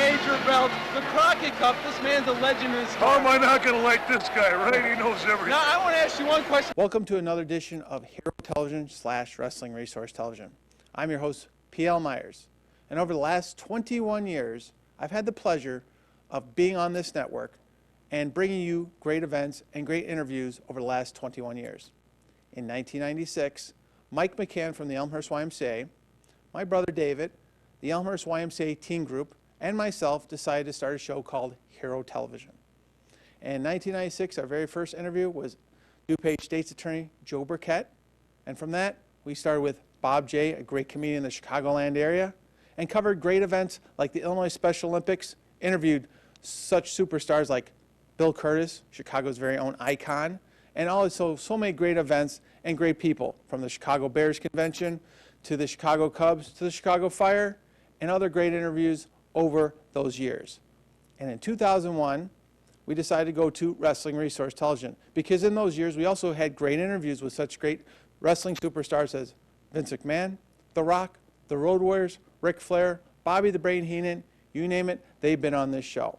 major belts, the Crockett Cup. This man's a legend in his How am I not going to like this guy, right? He knows everything. Now, I want to ask you one question. Welcome to another edition of Hero Television / Wrestling Resource Television. I'm your host, P.L. Myers. And over the last 21 years, I've had the pleasure of being on this network and bringing you great events and great interviews over the last 21 years. In 1996, Mike McCann from the Elmhurst YMCA, my brother David, the Elmhurst YMCA Teen Group, and myself decided to start a show called Hero Television. And in 1996, our very first interview was DuPage State's Attorney Joe Burkett. And from that, we started with Bob J., a great comedian in the Chicagoland area, and covered great events like the Illinois Special Olympics, interviewed such superstars like Bill Curtis, Chicago's very own icon, and also so many great events and great people, from the Chicago Bears Convention to the Chicago Cubs to the Chicago Fire, and other great interviews over those years. And in 2001, we decided to go to Wrestling Resource Television, because in those years we also had great interviews with such great wrestling superstars as Vince McMahon, The Rock, the Road Warriors, Ric Flair, Bobby the Brain Heenan, you name it, they've been on this show.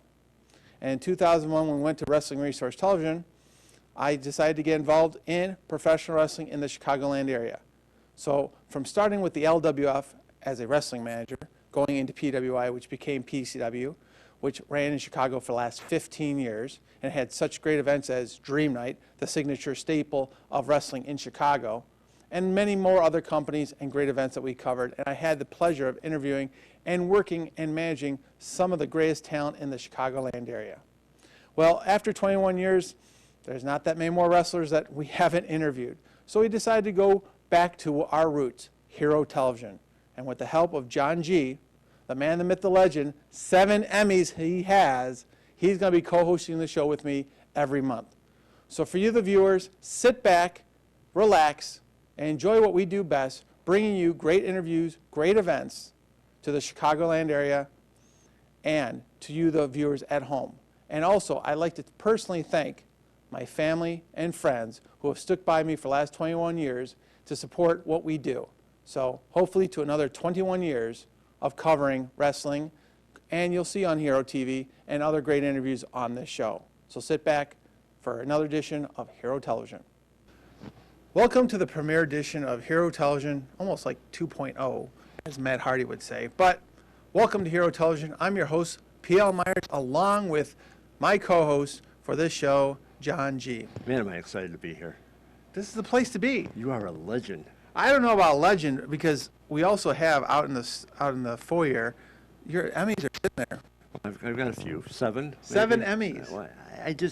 And in 2001, when we went to Wrestling Resource Television, I decided to get involved in professional wrestling in the Chicagoland area. So from starting with the LWF as a wrestling manager, going into PWI, which became PCW, which ran in Chicago for the last 15 years and had such great events as Dream Night, the signature staple of wrestling in Chicago, and many more other companies and great events that we covered. And I had the pleasure of interviewing and working and managing some of the greatest talent in the Chicagoland area. Well, after 21 years, there's not that many more wrestlers that we haven't interviewed. So we decided to go back to our roots, Hero Television. And with the help of Johngy, the man, the myth, the legend, 7 Emmys he has, he's going to be co-hosting the show with me every month. So for you, the viewers, sit back, relax, and enjoy what we do best, bringing you great interviews, great events to the Chicagoland area and to you, the viewers at home. And also, I'd like to personally thank my family and friends who have stuck by me for the last 21 years to support what we do. So hopefully to another 21 years of covering wrestling, and you'll see on Hero TV and other great interviews on this show. So sit back for another edition of Hero Television. Welcome to the premiere edition of Hero Television, almost like 2.0, as Matt Hardy would say. But welcome to Hero Television. I'm your host, P.L. Myers, along with my co-host for this show, John G. Man, am I excited to be here. This is the place to be. You are a legend. I don't know about legend, because we also have out in the foyer, your Emmys are sitting there. I've got a few. 7. 7 maybe? Emmys. Well,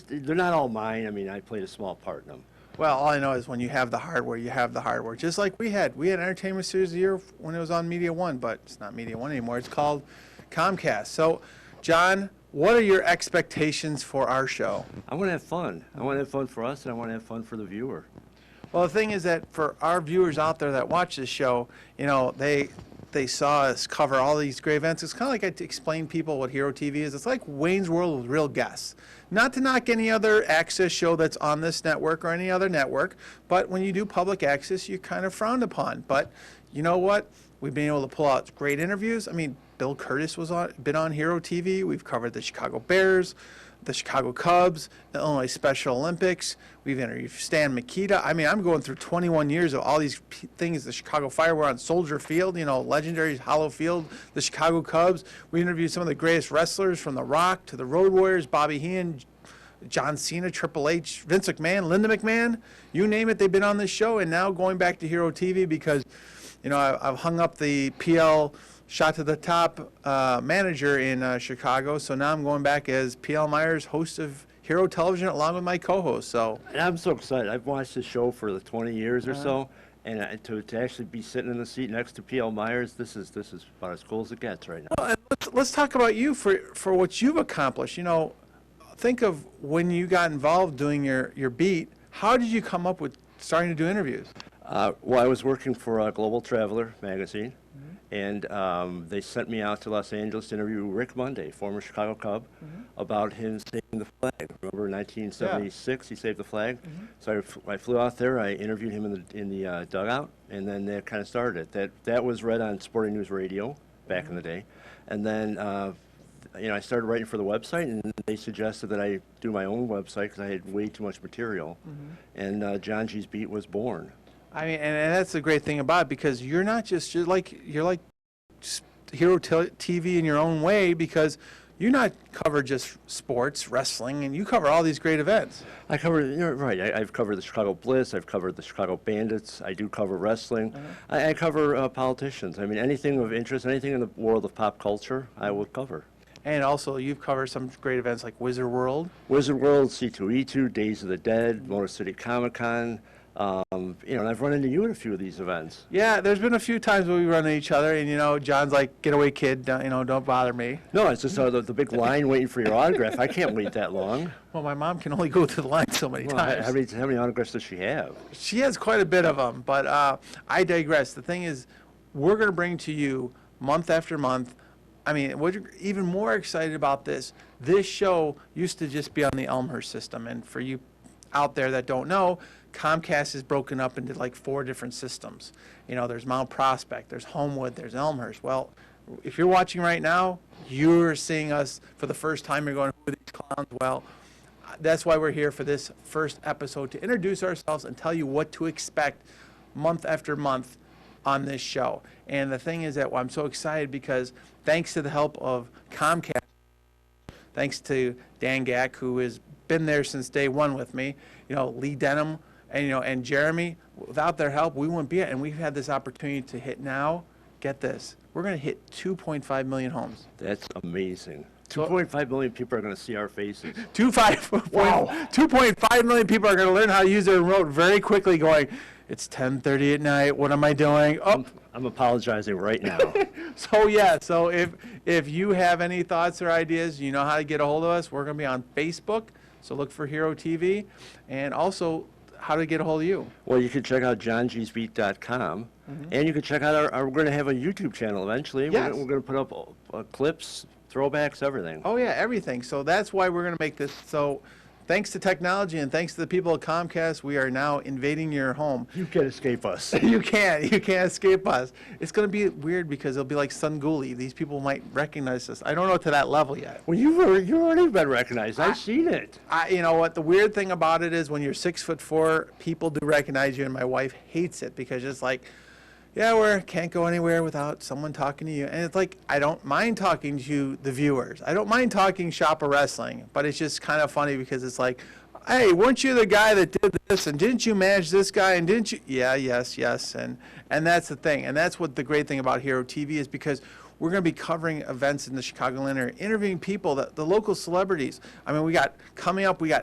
they're not all mine. I mean, I played a small part in them. Well, all I know is when you have the hardware, you have the hardware. Just like we had Entertainment Series of the Year when it was on Media One, but it's not Media One anymore. It's called Comcast. So, John, what are your expectations for our show? I want to have fun. I want to have fun for us, and I want to have fun for the viewer. Well, the thing is that for our viewers out there that watch this show, you know, they saw us cover all these great events. It's kind of like I explain people what Hero TV is. It's like Wayne's World with real guests. Not to knock any other access show that's on this network or any other network, but when you do public access, you're kind of frowned upon. But you know what? We've been able to pull out great interviews. I mean, Bill Curtis been on Hero TV. We've covered the Chicago Bears, the Chicago Cubs, the Illinois Special Olympics. We've interviewed Stan Mikita. I mean, I'm going through 21 years of all these things. The Chicago Fire, we're on Soldier Field, you know, legendary Hollow Field, the Chicago Cubs. We interviewed some of the greatest wrestlers, from The Rock to the Road Warriors, Bobby Heenan, John Cena, Triple H, Vince McMahon, Linda McMahon, you name it, they've been on this show. And now going back to Hero TV because, you know, I've hung up the PL Shot to the Top manager in Chicago, so now I'm going back as P.L. Myers, host of Hero Television, along with my co-host. So, and I'm so excited. I've watched this show for the 20 years or so, and to actually be sitting in the seat next to P.L. Myers, this is about as cool as it gets right now. Well, and let's talk about you for what you've accomplished. You know, think of when you got involved doing your beat. How did you come up with starting to do interviews? Well, I was working for Global Traveler magazine. And they sent me out to Los Angeles to interview Rick Monday, former Chicago Cub, about him saving the flag. Remember in 1976, he saved the flag? So I flew out there, I interviewed him in the dugout, and then that kind of started it. That was read on Sporting News Radio back in the day. And then I started writing for the website, and they suggested that I do my own website because I had way too much material, and Johngy's Beat was born. I mean, and that's the great thing about it, because you're not just, you're like Hero TV in your own way, because you not cover just sports, wrestling, and you cover all these great events. I cover, you're right, I've covered the Chicago Bliss, I've covered the Chicago Bandits, I do cover wrestling, I cover politicians. I mean, anything of interest, anything in the world of pop culture, I will cover. And also, you've covered some great events like Wizard World. Wizard World, C2E2, Days of the Dead, Motor City Comic Con. And I've run into you at a few of these events. Yeah, there's been a few times where we run into each other, and John's like, "Get away, kid! Don't bother me." No, it's just the big line waiting for your autograph. I can't wait that long. Well, my mom can only go through the line so many times. How many autographs does she have? She has quite a bit of them, but I digress. The thing is, we're going to bring to you month after month. I mean, we're even more excited about this. This show used to just be on the Elmhurst system, and for you out there that don't know, Comcast is broken up into like 4 different systems. There's Mount Prospect, there's Homewood, there's Elmhurst. Well, if you're watching right now, you're seeing us for the first time. You're going, "Who are these clowns?" Well, that's why we're here for this first episode, to introduce ourselves and tell you what to expect month after month on this show. And the thing is that I'm so excited because thanks to the help of Comcast, thanks to Dan Gack, who has been there since day one with me, Lee Denham, and Jeremy, without their help, we wouldn't be it. And we've had this opportunity to hit now, get this, we're going to hit 2.5 million homes. That's amazing. 2.5 million people are going to see our faces. 2.5 million people are going to learn how to use their remote very quickly, going, "It's 10:30 at night, what am I doing?" Oh. I'm apologizing right now. So if you have any thoughts or ideas, you know how to get a hold of us. We're going to be on Facebook, so look for Hero TV, and also how to get a hold of you. Well, you can check out johngysbeat.com, and you can check out we're going to have a YouTube channel eventually. Yes. We're going to put up clips, throwbacks, everything. Oh yeah, everything. So that's why we're going to make this. So thanks to technology and thanks to the people at Comcast, we are now invading your home. You can't escape us. You can't escape us. It's going to be weird because it'll be like Sunguli. These people might recognize us. I don't know to that level yet. Well, you've already been recognized. I've seen it. You know what? The weird thing about it is when you're 6'4", people do recognize you, and my wife hates it because it's like, yeah, we can't go anywhere without someone talking to you. And it's like, I don't mind talking to the viewers. I don't mind talking shop or wrestling, but it's just kind of funny because it's like, "Hey, weren't you the guy that did this? And didn't you manage this guy? And didn't you?" Yeah, yes. And that's the thing. And that's what the great thing about Hero TV is, because we're going to be covering events in the Chicagoland area, interviewing people, the local celebrities. I mean, we got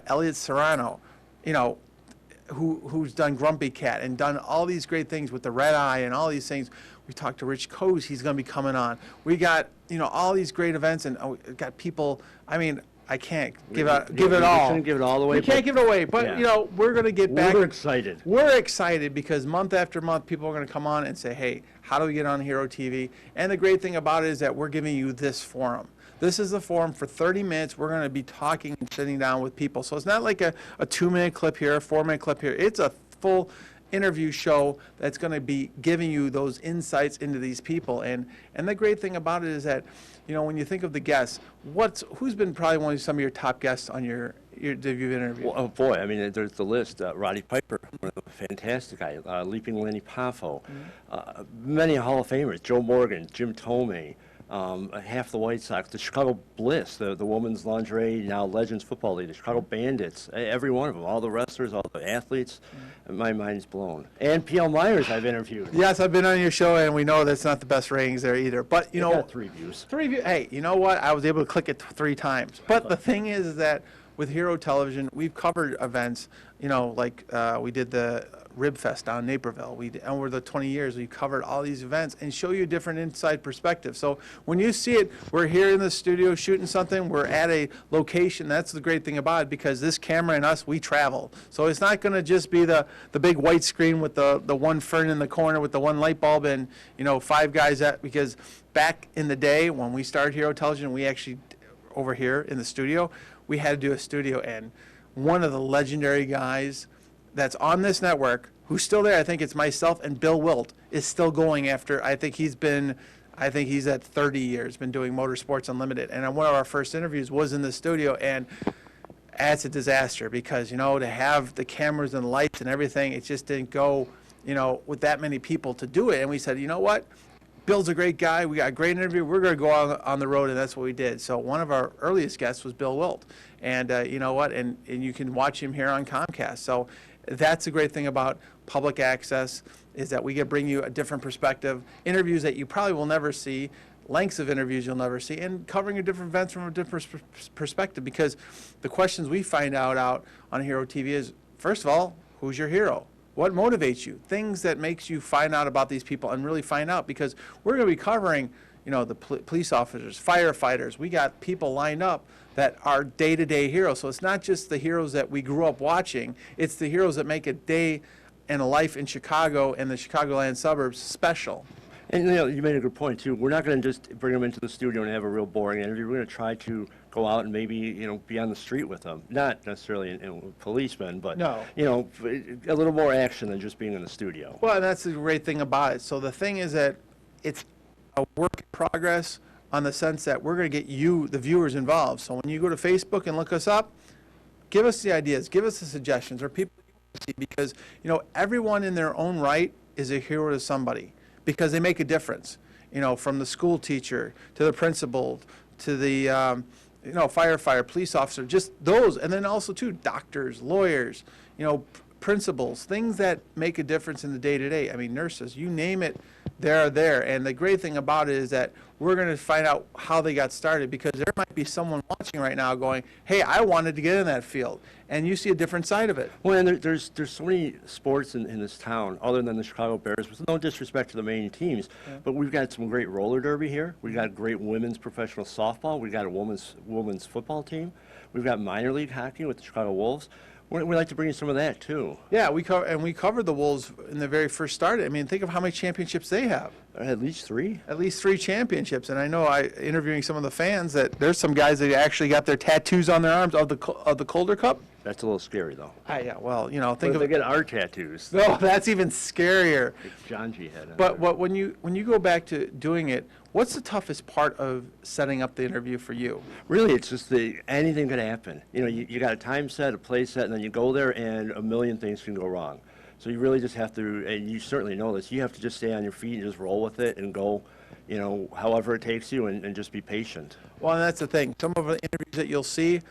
Elliot Serrano, who's done Grumpy Cat and done all these great things with the Red Eye and all these things. We talked to Rich Coase, he's going to be coming on. We got, all these great events, and we got people, I mean, I can't give it all. We shouldn't give it all away. We can't give it away, but, we're going to get back. We're excited. We're excited because month after month, people are going to come on and say, "Hey, how do we get on Hero TV?" And the great thing about it is that we're giving you this forum. This is the forum for 30 minutes. We're going to be talking and sitting down with people. So it's not like a 2-minute clip here, a 4-minute clip here. It's a full interview show that's going to be giving you those insights into these people. And the great thing about it is that, when you think of the guests, who's been probably some of your top guests on that you've interviewed? Well, oh boy, I mean, there's the list. Roddy Piper, one of the fantastic guys. Leaping Lanny Poffo, many Hall of Famers. Joe Morgan, Jim Tomei. Half the White Sox, the Chicago Bliss, the women's lingerie, now Legends Football League, the Chicago Bandits, every one of them, all the wrestlers, all the athletes, my mind's blown. And P.L. Myers I've interviewed. Yes, I've been on your show, and we know that's not the best ratings there either. But, got 3 views. 3 views. Hey, you know what? I was able to click it 3 times. But the thing is that with Hero Television, we've covered events, like we did the Rib Fest down in Naperville. Over the 20 years, we covered all these events and show you a different inside perspective. So when you see it, we're here in the studio shooting something. We're at a location. That's the great thing about it, because this camera and us, we travel. So it's not going to just be the big white screen with the one fern in the corner with the one light bulb and 5 guys because back in the day when we started Hero Television, we actually, over here in the studio, we had to do a studio, and one of the legendary guys that's on this network, who's still there, I think it's myself and Bill Wilt, is still going after. I think he's been I think he's at 30 years, been doing Motorsports Unlimited. And one of our first interviews was in the studio, and it's a disaster because, you know, to have the cameras and lights and everything, it just didn't go, you know, with that many people to do it. And we said, you know what? Bill's a great guy. We got a great interview. We're going to go on the road, and that's what we did. So one of our earliest guests was Bill Wilt. And you know what? And you can watch him here on Comcast. So that's the great thing about public access is that we can bring you a different perspective, interviews that you probably will never see, lengths of interviews you'll never see, and covering a different events from a different perspective, because the questions we find out on Hero TV is, first of all, who's your hero? What motivates you? Things that makes you find out about these people and really find out, because we're going to be covering, you know, the police officers, firefighters. We got people lined up that are day-to-day heroes. So it's not just the heroes that we grew up watching, it's the heroes that make a day and a life in Chicago and the Chicagoland suburbs special. And you know, you made a good point too. We're not going to just bring them into the studio and have a real boring interview. We're going to try to go out and maybe, you know, be on the street with them. Not necessarily in policemen, but No. you know, a little more action than just being in the studio. Well, and that's the great thing about it. So the thing is that it's a work in progress on the sense that we're going to get you, the viewers, involved. So when you go to Facebook and look us up, give us the ideas, give us the suggestions, or people you want to see, because, you know, everyone in their own right is a hero to somebody, because they make a difference, you know, from the school teacher to the principal to the, you know, firefighter, police officer, just those. And then also, too, doctors, lawyers, you know, principals, things that make a difference in the day-to-day. I mean, nurses, you name it, they're there. And the great thing about it is that we're going to find out how they got started, because there might be someone watching right now going, hey, I wanted to get in that field. And you see a different side of it. Well, and there's so many sports in this town, other than the Chicago Bears, with no disrespect to the main teams, but we've got some great roller derby here. We've got great women's professional softball. We've got a women's football team. We've got minor league hockey with the Chicago Wolves. We'd like to bring you some of that, too. Yeah, we covered the Wolves in the very first start. I mean, think of how many championships they have. At least 3? At least 3 championships. And I know, interviewing some of the fans, that there's some guys that actually got their tattoos on their arms of the Calder Cup. That's a little scary, though. Yeah, well, you know, Think think of of they get our tattoos. No, that's even scarier. Like Johngy had on But there. when you go back to doing it, what's the toughest part of setting up the interview for you? Really, it's just anything could happen. You know, you got a time set, a place set, and then you go there, and a million things can go wrong. So you really just have to, and you certainly know this, you have to just stay on your feet and just roll with it and go, you know, however it takes you, and just be patient. Well, and that's the thing. Some of the interviews that you'll see,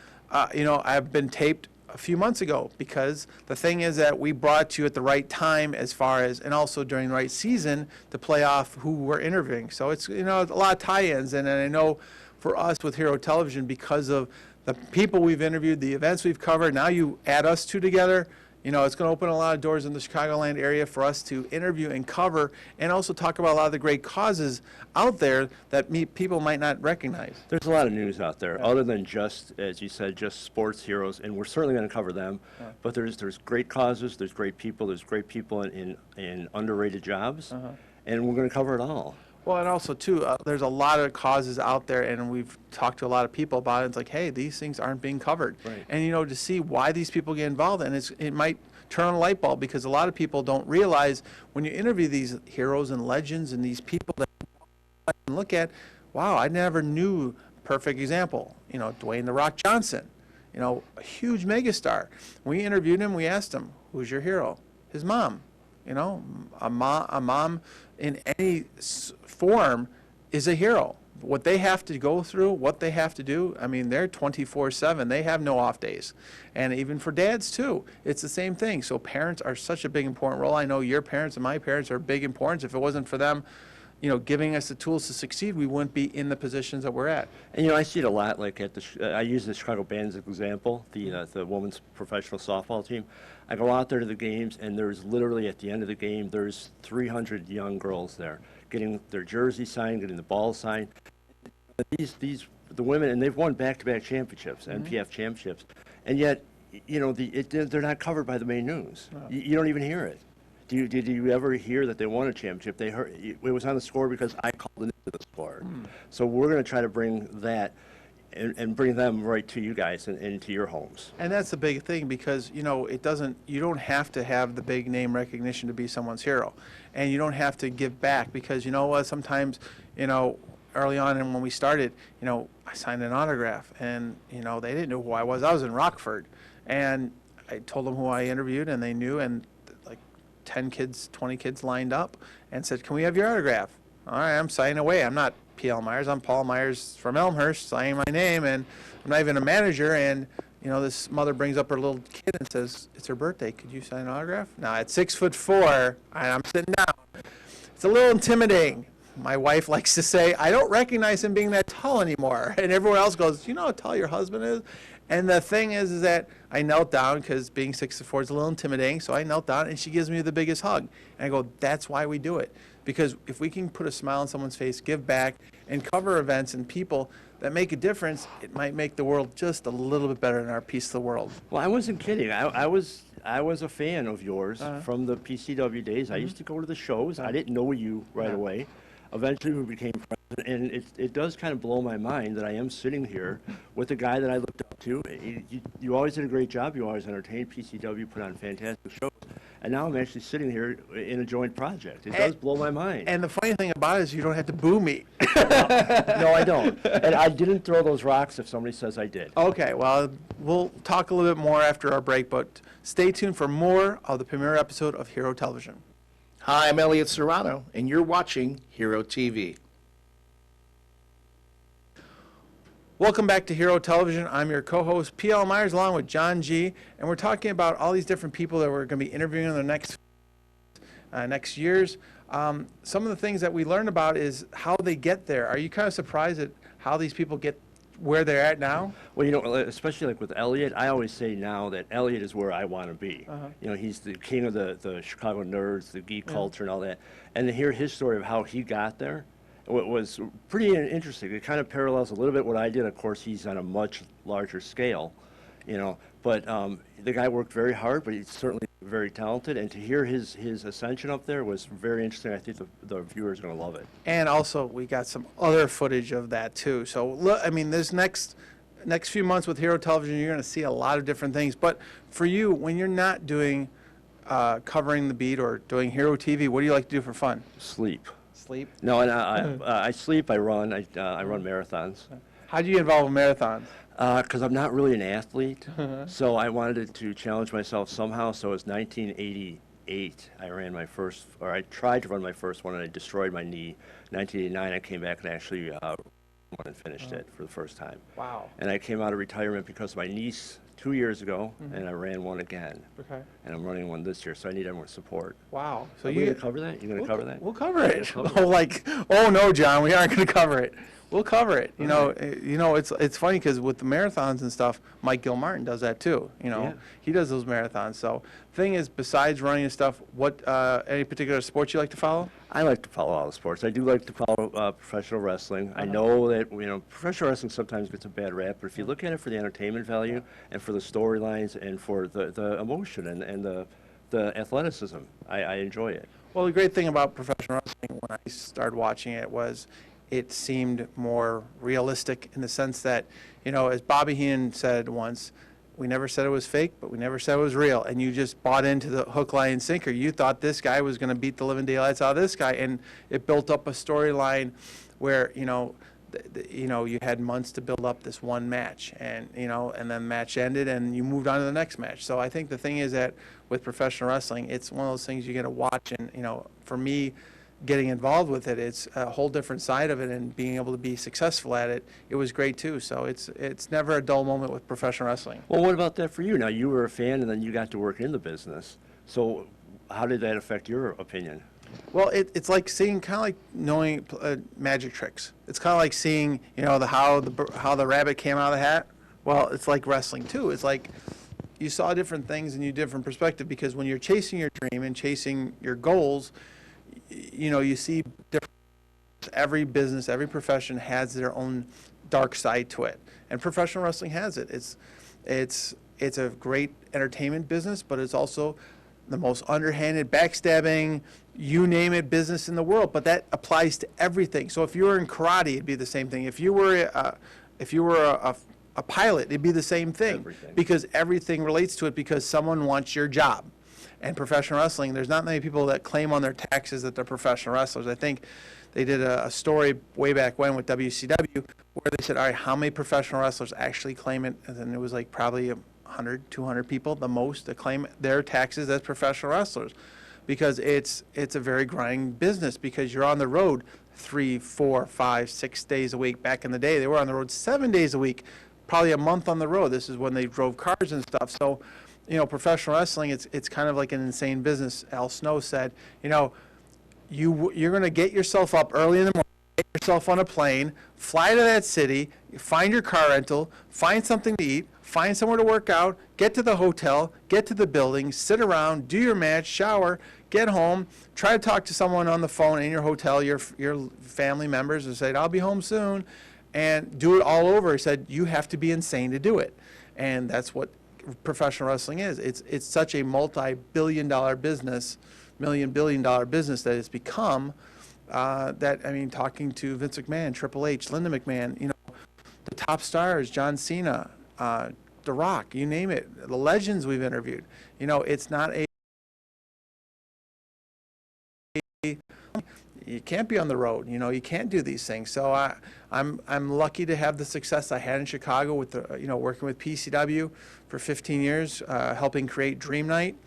you know, have been taped a few months ago, because the thing is that we brought you at the right time, as far as, and also during the right season, to play off who we're interviewing. So it's, you know, a lot of tie-ins, and I know for us with Hero Television, because of the people we've interviewed, the events we've covered, now you add us two together, you know, it's going to open a lot of doors in the Chicagoland area for us to interview and cover, and also talk about a lot of the great causes out there that people might not recognize. There's a lot of news out there, other than just, as you said, just sports heroes, and we're certainly going to cover them. But there's great causes, there's great people in underrated jobs, and we're going to cover it all. Well, and also, too, there's a lot of causes out there, and we've talked to a lot of people about it. It's like, hey, these things aren't being covered. Right. And, you know, to see why these people get involved, and it might turn on a light bulb, because a lot of people don't realize when you interview these heroes and legends and these people that you look at, wow, I never knew. Perfect example, you know, Dwayne "The Rock" Johnson, you know, a huge megastar. We interviewed him, we asked him, who's your hero? His mom. You know, a mom in any form is a hero. What they have to go through, what they have to do, I mean, they're 24/7. They have no off days. And even for dads, too, it's the same thing. So parents are such a big, important role. I know your parents and my parents are big importance. If it wasn't for them, you know, giving us the tools to succeed, we wouldn't be in the positions that we're at. And, you know, I see it a lot, like at I use the Chicago Bands as an example, the women's professional softball team. I go out there to the games, and there's literally, at the end of the game, there's 300 young girls there getting their jersey signed, getting the ball signed. The women, and they've won back-to-back championships, NPF championships, and yet, you know, they're not covered by the main news. No. You don't even hear it. Did you ever hear that they won a championship? They heard it was on the score because I called it into the score. So we're going to try to bring that. and bring them right to you guys and into your homes. And that's the big thing, because you don't have to have the big name recognition to be someone's hero, and you don't have to give back, because you know what, sometimes, early on and when we started, I signed an autograph, and they didn't know who I was in Rockford, and I told them who I interviewed, and they knew, and like 10 kids, 20 kids lined up and said, "Can we have your autograph?" All right, I'm signing away. I'm not P.L. Myers. I'm Paul Myers from Elmhurst, signing my name, and I'm not even a manager. And this mother brings up her little kid and says, "It's her birthday. Could you sign an autograph?" Now, at 6'4", and I'm sitting down, it's a little intimidating. My wife likes to say, "I don't recognize him being that tall anymore," and everyone else goes, "You know how tall your husband is?" And the thing is that I knelt down, because being 6'4" is a little intimidating. So I knelt down, and she gives me the biggest hug. And I go, "That's why we do it." Because if we can put a smile on someone's face, give back, and cover events and people that make a difference, it might make the world just a little bit better in our piece of the world. Well, I wasn't kidding. I was a fan of yours from the PCW days. I used to go to the shows. I didn't know you right away. Eventually, we became friends, and it does kind of blow my mind that I am sitting here with a guy that I looked up to. You always did a great job. You always entertained. PCW put on fantastic shows. And now I'm actually sitting here in a joint project. It does blow my mind. And the funny thing about it is you don't have to boo me. No, I don't. And I didn't throw those rocks if somebody says I did. Okay, well, we'll talk a little bit more after our break, but stay tuned for more of the premiere episode of Hero Television. Hi, I'm Elliot Serrano, and you're watching Hero TV. Welcome back to Hero Television. I'm your co-host, P.L. Myers, along with John G., and we're talking about all these different people that we're going to be interviewing in the next years. Some of the things that we learned about is how they get there. Are you kind of surprised at how these people get where they're at now? Well, especially like with Elliot, I always say now that Elliot is where I want to be. He's the king of the Chicago nerds, the geek culture and all that. And to hear his story of how he got there, was pretty interesting. It kind of parallels a little bit what I did. Of course, he's on a much larger scale, But the guy worked very hard, but he's certainly very talented. And to hear his ascension up there was very interesting. I think the viewers are going to love it. And also, we got some other footage of that too. So, look, I mean, this next few months with Hero Television, you're going to see a lot of different things. But for you, when you're not doing covering the beat or doing Hero TV, what do you like to do for fun? Sleep. Sleep? No, and I sleep. I run. I run marathons. How do you get involved with marathons? Because I'm not really an athlete, so I wanted to challenge myself somehow. So it was 1988. I tried to run my first one, and I destroyed my knee. 1989, I came back and actually won and finished it for the first time. Wow. And I came out of retirement because of my niece 2 years ago, and I ran one again. Okay. And I'm running one this year, so I need everyone's support. Wow. So Are we going to cover that? You going to cover that? We'll cover it. Oh no, John, we aren't going to cover it. We'll cover it. It's funny because with the marathons and stuff, Mike Gilmartin does that too. He does those marathons. So, thing is, besides running and stuff, what any particular sports you like to follow? I like to follow all the sports. I do like to follow professional wrestling. I know that professional wrestling sometimes gets a bad rap, but if you look at it for the entertainment value and for the storylines and for the emotion and the athleticism, I enjoy it. Well, the great thing about professional wrestling when I started watching it was it seemed more realistic in the sense that, as Bobby Heenan said once, we never said it was fake, but we never said it was real. And you just bought into the hook, line, and sinker. You thought this guy was going to beat the living daylights out of this guy, and it built up a storyline where, you had months to build up this one match, and and then the match ended, and you moved on to the next match. So I think the thing is that with professional wrestling, it's one of those things you got to watch, and for me, getting involved with it, it's a whole different side of it, and being able to be successful at it, it was great too. So it's never a dull moment with professional wrestling. Well, what about that for you? Now, you were a fan, and then you got to work in the business. So how did that affect your opinion? Well, it's like seeing, kind of like knowing magic tricks. It's kind of like seeing, how the rabbit came out of the hat. Well, it's like wrestling too. It's like you saw different things and you different perspective, because when you're chasing your dream and chasing your goals, you see different. Every business, every profession has their own dark side to it, and professional wrestling has it. It's a great entertainment business, but it's also the most underhanded, backstabbing, you name it, business in the world, but that applies to everything. So if you were in karate, it'd be the same thing. If you were a pilot, it'd be the same thing. Everything. Because everything relates to it because someone wants your job. And professional wrestling, there's not many people that claim on their taxes that they're professional wrestlers. I think they did a story way back when with WCW where they said, all right, how many professional wrestlers actually claim it? And then it was like probably 100, 200 people, the most, that claim their taxes as professional wrestlers. Because it's a very grinding business because you're on the road 3, 4, 5, 6 days a week. Back in the day, they were on the road 7 days a week, probably a month on the road. This is when they drove cars and stuff. So, you know, professional wrestling, it's kind of like an insane business. Al Snow said, you know, you're going to get yourself up early in the morning, get yourself on a plane, fly to that city, find your car rental, find something to eat, find somewhere to work out, get to the hotel, get to the building, sit around, do your match, shower, get home, try to talk to someone on the phone in your hotel, your family members, and say, I'll be home soon, and do it all over. He said, you have to be insane to do it. And that's what professional wrestling is. It's such a multi-billion-dollar business, billion-dollar business that it's become. That, I mean, talking to Vince McMahon, Triple H, Linda McMahon, you know, the top stars, John Cena, The Rock, you name it, the legends we've interviewed. You know, it's not you can't be on the road. You know, you can't do these things. So I'm lucky to have the success I had in Chicago with the, you know, working with PCW for 15 years, helping create Dream Night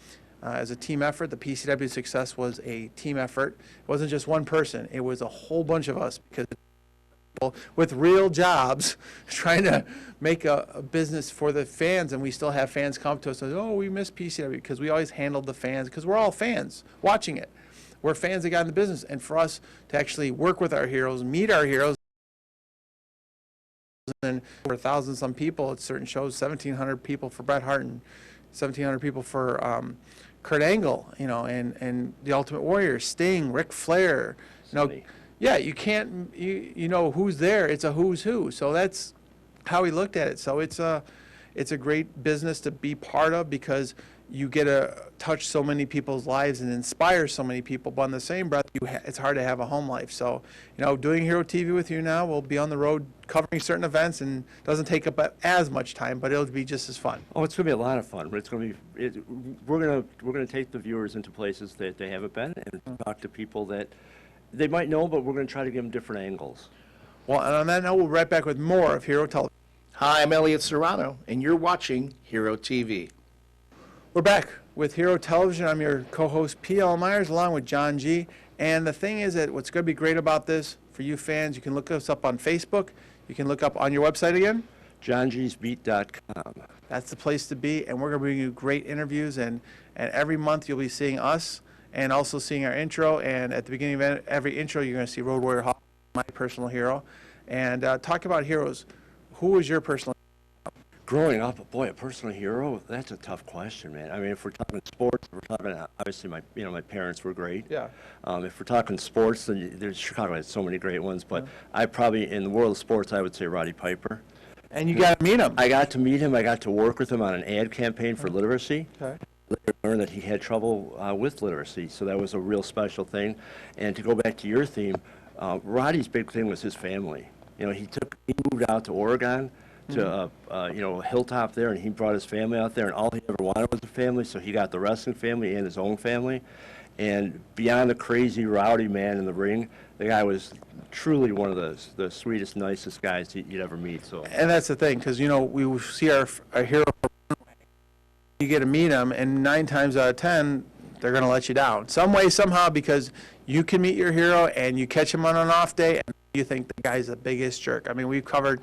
as a team effort. The PCW success was a team effort. It wasn't just one person. It was a whole bunch of us because with real jobs trying to make a business for the fans, and we still have fans come to us and say, oh, we miss PCW, because we always handled the fans, because we're all fans watching it. We're fans that got in the business, and for us to actually work with our heroes, meet our heroes, and over 1,000 some people at certain shows, 1,700 people for Bret Hart and 1,700 people for Kurt Angle, you know, and the Ultimate Warrior, Sting, Ric Flair, you know. Yeah, you can't, you know who's there. It's a who's who. So that's how we looked at it. So it's a great business to be part of because you get to touch so many people's lives and inspire so many people. But in the same breath, it's hard to have a home life. So, you know, doing Hero TV with you now, we'll be on the road covering certain events and doesn't take up as much time, but it'll be just as fun. Oh, it's going to be a lot of fun. It's going to be. We're going to take the viewers into places that they haven't been and talk to people that they might know, but we're going to try to give them different angles. Well, and on that note, we'll be right back with more of Hero Television. Hi, I'm Elliot Serrano, and you're watching Hero TV. We're back with Hero Television. I'm your co-host, P.L. Myers, along with Johngy. And the thing is that what's going to be great about this, for you fans, you can look us up on Facebook. You can look up on your website again? JohnG'sBeat.com. That's the place to be, and we're going to bring you great interviews. And every month you'll be seeing us and also seeing our intro. And at the beginning of every intro, you're going to see Road Warrior Hawk, my personal hero. And talk about heroes. Who was your personal hero? Growing up, boy, a personal hero, that's a tough question, man. I mean, if we're talking sports, we're talking, obviously, my parents were great. Yeah. If we're talking sports, then Chicago has so many great ones, but I probably, in the world of sports, I would say Roddy Piper. And you got to meet him. I got to meet him. I got to work with him on an ad campaign for literacy. Okay. Later learned that he had trouble with literacy, so that was a real special thing. And to go back to your theme, Roddy's big thing was his family. You know, he moved out to Oregon to you know, Hilltop there, and he brought his family out there, and all he ever wanted was a family, so he got the wrestling family and his own family. And beyond the crazy, rowdy man in the ring, the guy was truly one of the sweetest, nicest guys you'd ever meet. So. And that's the thing, because, you know, we see our hero, you get to meet him, and 9 times out of 10, they're going to let you down. Some way, somehow, because you can meet your hero, and you catch him on an off day, and you think the guy's the biggest jerk. I mean, we've covered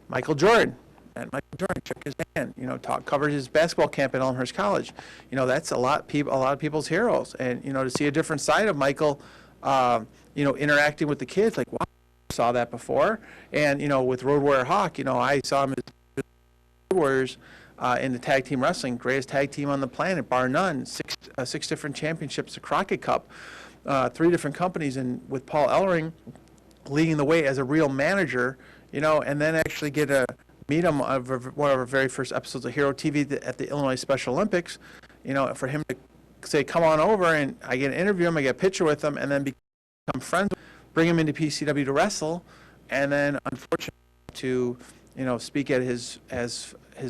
Michael Jordan, and Michael Jordan shook his hand, you know, covered his basketball camp at Elmhurst College. You know, that's a lot of people's heroes. And, you know, to see a different side of Michael, you know, interacting with the kids, like, wow, I saw that before. And, you know, with Road Warrior Hawk, you know, I saw him as Warriors in the tag team wrestling, greatest tag team on the planet, bar none, 6 different championships, the Crockett Cup, 3 different companies, and with Paul Ellering leading the way as a real manager, you know, and then actually get to meet him on one of our very first episodes of Hero TV at the Illinois Special Olympics, you know, for him to say, come on over, and I get an interview him, I get a picture with him, and then become friends, bring him into PCW to wrestle, and then unfortunately to, speak at his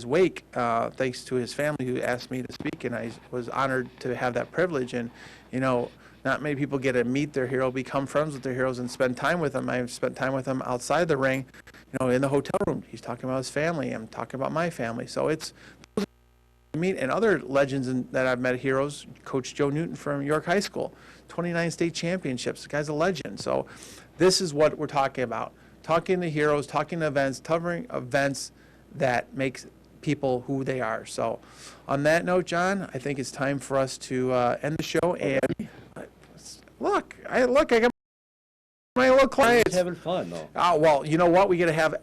wake, thanks to his family who asked me to speak, and I was honored to have that privilege. And not many people get to meet their hero, become friends with their heroes, and spend time with them. I've spent time with them outside the ring, in the hotel room. He's talking about his family. I'm talking about my family. So it's meet, and other legends that I've met, heroes. Coach Joe Newton from York High School, 29 state championships. The guy's a legend. So this is what we're talking about. Talking to heroes, talking to events, covering events that makes people who they are. So on that note, John, I think it's time for us to end the show. And I got my little clients. Having fun, though. Oh, well, you know what? We got to have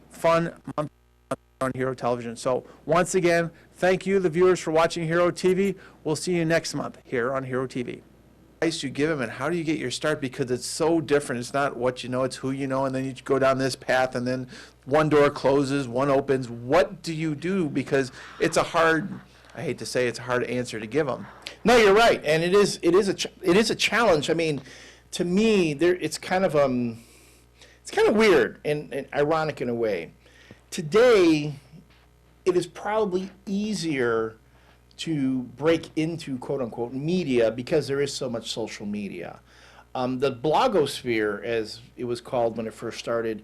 fun on Hero Television. So once again, thank you, the viewers, for watching Hero TV. We'll see you next month here on Hero TV. Advice you give them, and how do you get your start? Because it's so different. It's not what you know, it's who you know, and then you go down this path, and then one door closes, one opens. What do you do? Because it's a hard, I hate to say, it's a hard answer to give them. No, you're right, and it is a challenge. I mean, to me, it's kind of weird and ironic in a way. Today, it is probably easier to break into quote-unquote media because there is so much social media. The blogosphere, as it was called when it first started,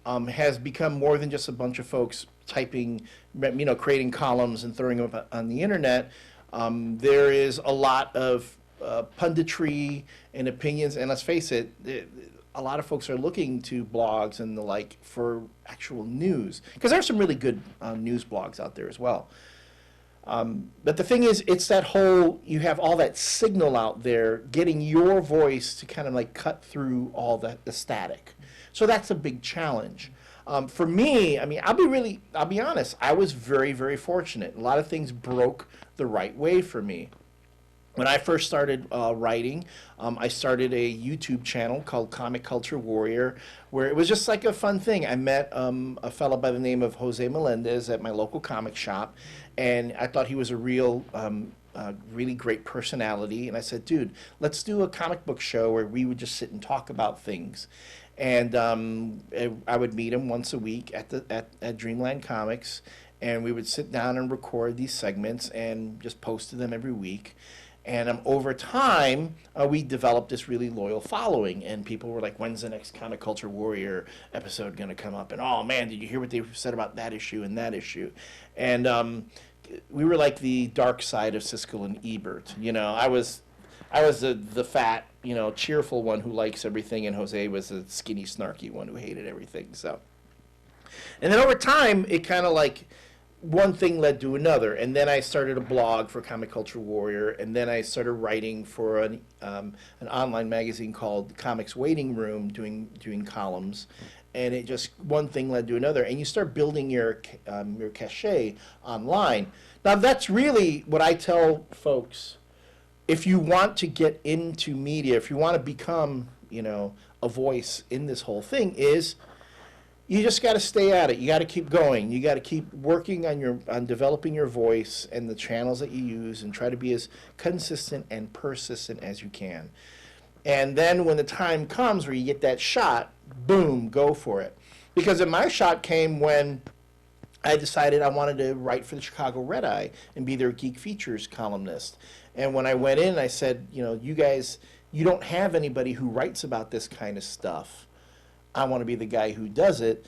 has become more than just a bunch of folks typing, creating columns and throwing them up on the internet. There is a lot of punditry and opinions, and let's face it, a lot of folks are looking to blogs and the like for actual news, because there are some really good news blogs out there as well. But the thing is, it's that whole, you have all that signal out there, getting your voice to kind of like cut through all the static. So that's a big challenge. For me, I mean, I'll be honest, I was very, very fortunate. A lot of things broke the right way for me. When I first started writing, I started a YouTube channel called Comic Culture Warrior, where it was just like a fun thing. I met a fellow by the name of Jose Melendez at my local comic shop, and I thought he was a real, really great personality. And I said, dude, let's do a comic book show where we would just sit and talk about things. And I would meet him once a week at Dreamland Comics, and we would sit down and record these segments and just posted them every week. And over time, we developed this really loyal following, and people were like, when's the next Comic Culture Warrior episode going to come up? And, oh, man, did you hear what they said about that issue and that issue? And we were like the dark side of Siskel and Ebert. I was the fat, cheerful one who likes everything, and Jose was the skinny, snarky one who hated everything. So, and then over time, it kind of like, one thing led to another, and then I started a blog for Comic Culture Warrior, and then I started writing for an online magazine called Comics Waiting Room, doing columns, and it just, one thing led to another, and you start building your cachet online. Now that's really what I tell folks. If you want to get into media, if you want to become, a voice in this whole thing, is you just got to stay at it. You got to keep going. You got to keep working on developing your voice and the channels that you use, and try to be as consistent and persistent as you can. And then when the time comes where you get that shot, boom, go for it. Because my shot came when I decided I wanted to write for the Chicago Red Eye and be their Geek Features columnist. And when I went in, I said, you guys, you don't have anybody who writes about this kind of stuff. I want to be the guy who does it.